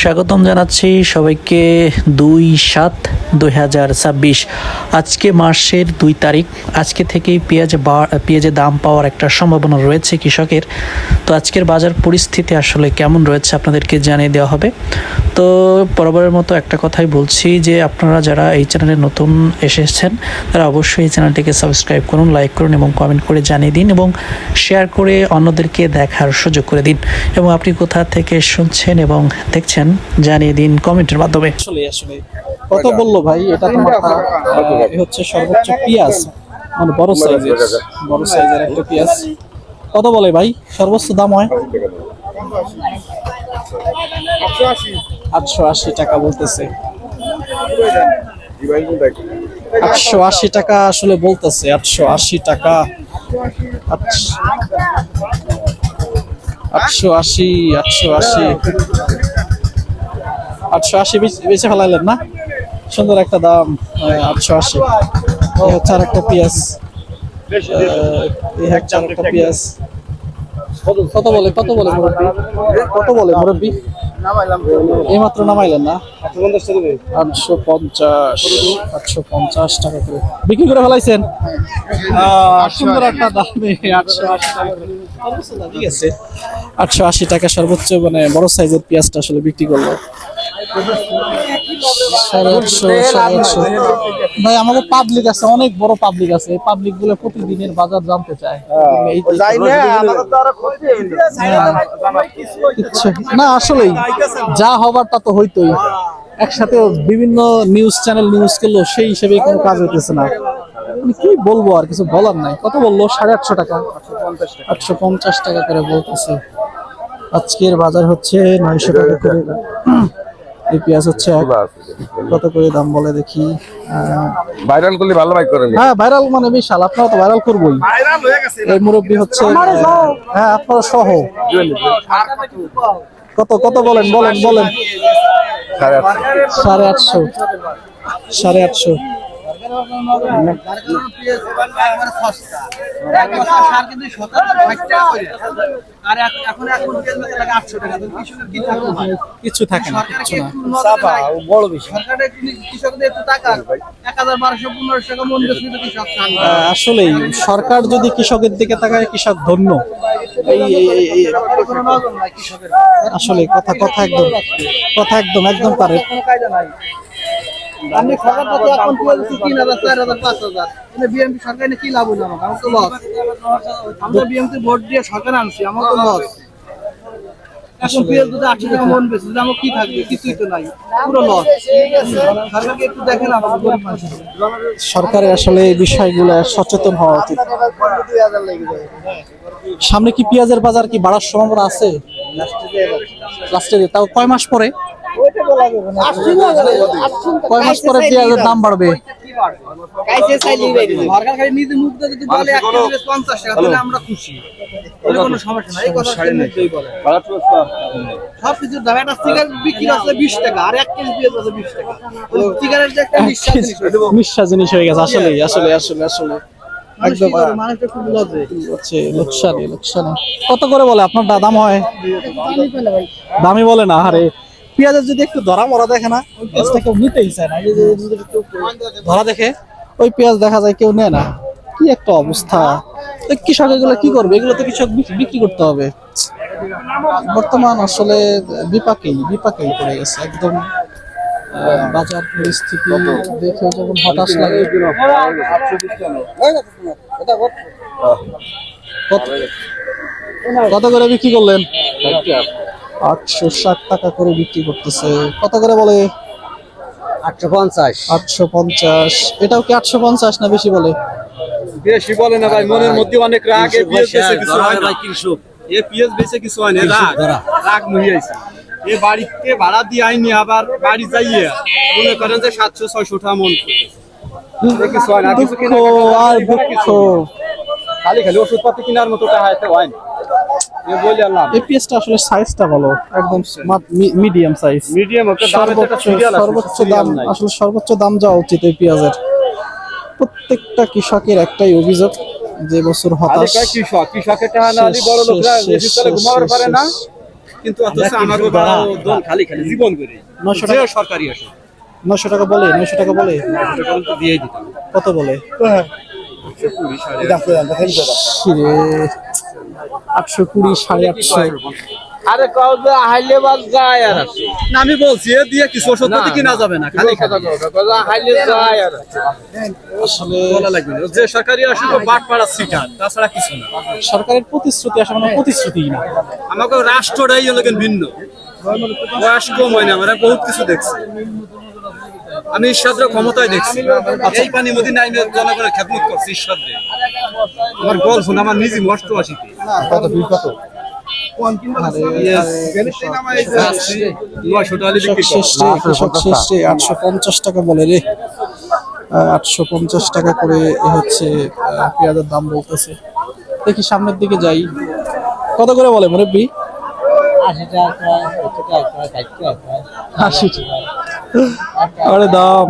স্বাগতম জানাচ্ছি সবাইকে 2/7/2026। আজকে মাসের 2 তারিখ। আজকে থেকেই পেঁয়াজের দাম পাওয়ার একটা সম্ভাবনা রয়েছে কৃষকের। তো আজকের বাজার পরিস্থিতি আসলে কেমন রয়েছে আপনাদেরকে জানিয়ে দেওয়া হবে। তো বরাবরের মতো একটা কথাই বলছি যে আপনারা যারা এই চ্যানেলে নতুন এসেছেন তারা অবশ্যই এই চ্যানেলটিকে সাবস্ক্রাইব করুন, লাইক করুন এবং কমেন্ট করে জানিয়ে দিন এবং শেয়ার করে অন্যদেরকে দেখার সুযোগ করে দিন। এবং আপনি কোথা থেকে শুনছেন এবং দেখছেন জানিয়ে দিন কমেন্টের মাধ্যমে। আসলে কত বললো ভাই? এটা তো হচ্ছে সর্বোচ্চ পেঁয়াজ, মানে বড় সাইজের একটা পেঁয়াজ। কত বলে ভাই সর্বোচ্চ দাম হয়? 880 টাকা বলতেছে। 880 টাকা আসলে বলতেছে। 880 টাকা, 880 বেঁচে ফেলাইলেন না? সুন্দর একটা দাম, 880। হচ্ছে আর একটা পেঁয়াজ, একটা পেঁয়াজ। কত বলে মুরব্বী? কত বলে মুরব্বী? এই মাত্র নামাইলেন না? 850 টাকা করে বিক্রি করে ফেলাইছেন। সুন্দর একটা দামে 880 টাকা সর্বোচ্চ, মানে বড় সাইজের পেঁয়াজটা আসলে বিক্রি করলো। 850 ভাই, আমাদের পাবলিক আছে, অনেক বড় পাবলিক আছে। এই পাবলিক গুলো প্রতিদিনের বাজার জানতে চায়। না আসলেই যা হবার তা তো হইতোই। একসাথে বিভিন্ন নিউজ চ্যানেল নিউজ করলো, সেই হিসেবে কোনো কাজ হইতেছে না। কি বলবো, আর কিছু বলার নাই। কত বললো? 850 টাকা, 850 টাকা করে বলতেছে। আজকের বাজার হচ্ছে 900 টাকা করে। এই পেঁয়াজ হচ্ছে কত করে দাম বলে দেখি। ভাইরাল করলে ভালো ভাই করেন। হ্যাঁ, ভাইরাল মানে বিশাল, আপনারা তো ভাইরাল করবোই। এই মুরব্বী হচ্ছে, হ্যাঁ আপনারা সহ। কত কত বলেন? 850। 850। কিছু থাকে না, আসলেই সরকার যদি কৃষকের দিকে তাকায়, কৃষক ধন্য। আসলে কথা একদম পারে। আমি সরকার থেকে এখন 3000, 4000, 5000 বিএনপি সরকার কি লাভ হলো? আমার তো লস। আমরা বিএনপি ভোট দিয়ে সরকার আনছি, আমার তো লস। এখন পেঁয়াজ যদি 800 টাকা মন বেশি, আমার কি থাকবে? কিছুই তো নাই, পুরো লস। সরকারকে একটু দেখেন, আমাদের গরিব মানুষ। সরকারের আসলে এই বিষয়গুলো সচেতন হওয়া উচিত। সামনে কি পেঁয়াজের বাজার কি বাড়ার সম্ভাবনা আছে? লাস্টে তাও কয় মাস পরে? কয় মাস পরে পেঁয়াজের দাম বাড়বে? সরকার খালি নিজে মুখ দিয়ে যদি বলে 1 কেজি 50 টাকা, তাহলে আমরা খুশি। কোনো সমস্যা নাই। এই কথা মুখেই বলে। সবকিছুর দাম, একটা সিগারেট বিক্রি আছে 20 টাকা, আর 1 কেজি পেঁয়াজ আছে 20 টাকা। সিগারেট যে একটা নিঃশ্বাস জিনিস হয়ে গেছে। আসলে একদম মানুষটা খুব লজ্জে হচ্ছে। লোকসানে কত করে বলে আপনার দাম হয়? দামি বলে না। আরে পেঁয়াজের যদি একটু ধরা মরা দেখে না, ওই পেঁয়াজটা কেউ নিতেই চায় না। যদি একটু ধরা দেখে ওই পেঁয়াজ দেখা যায় কেউ নেয় না। কি একটা অবস্থা! কৃষক এগুলো কি করবে? এগুলো তো কৃষক বিক্রি করতে হবে। বর্তমান আসলে বিপাকেই পড়ে গেছে একদম। বাজার পরিস্থিতি দেখে যখন হতাশ লাগে। কত করে বিক্রি করলেন? 860 টাকা করে বিক্রি করতেছে। কত করে বলে? 850। এটাও কি 850 না বেশি বলে? বেশি বলে না ভাই, মনের মধ্যে অনেক রাগ। এই পেঁয়াজ বেচে কিছু হয় না। এই পেঁয়াজ বেচে কিছু হয় না, রাগ মুহি আইছে। এই বাড়িতে ভাড়া দিয়ে আইনি, আবার বাড়ি যাইয়ে মনে করেন যে 700-600 টাকা মন। কিছু হয় না, কিছু কিনা আর দুঃখ। খালি ওষুধপাতি কেনার মতো টাকা হয় না। এই পেঁয়াজটা আসলে সাইজটা ভালো, একদম মিডিয়াম সাইজ। সর্বোচ্চ দাম যাওয়া উচিত এই পেঁয়াজের। প্রত্যেকটা কৃষকের একটাই অভিযোগ, যে বছর হতাশ। কৃষকের টাকা না দিলে বড় লোকরা ঘুমাতে পারে না। কিন্তু অথচ আমাকে দল খালি খালি জীবন করে 900 যে টাকা সরকারি আসে 900 টাকা বলে 900 টাকা বলে তো দিয়েই দিতাম কত বলে? 820 850 আরে কাউ যে হাইলে বাস যায় আর না আমি বলছি এ দিয়ে কিছু ওষুধ পাতি কিনা যাবে না খালি খালি হাইলে যায় আর আসলে বলা লাগবে না। যে সরকারি আসে তো বাট পাড়া সিটার তাছাড়া কিছু না সরকারের প্রতিশ্রুতি আসলে কোনো প্রতিশ্রুতি না। আমাকে রাষ্ট্রটাই হলো কেন ভিন্ন বয়স কম হয় না আমরা বহুত কিছু দেখছি আমি ঈশ্বরের ক্ষমতায় দেখছি এই পানি মধ্যে নাই আমি জনগণের খেদমত করছি ঈশ্বরে আমার গল্প না আমার নিজে মস্ত আসিতে নয়শো টাকা বিক্রি করছি। কৃষক শেষে 850 টাকা বলে রে, 850 টাকা করে হচ্ছে পেঁয়াজের দাম বলতেছে। দেখি সামনের দিকে যাই, কত করে বলে মুরব্বি? 80 টাকা 80 টাকা 60 টাকা আরে দাম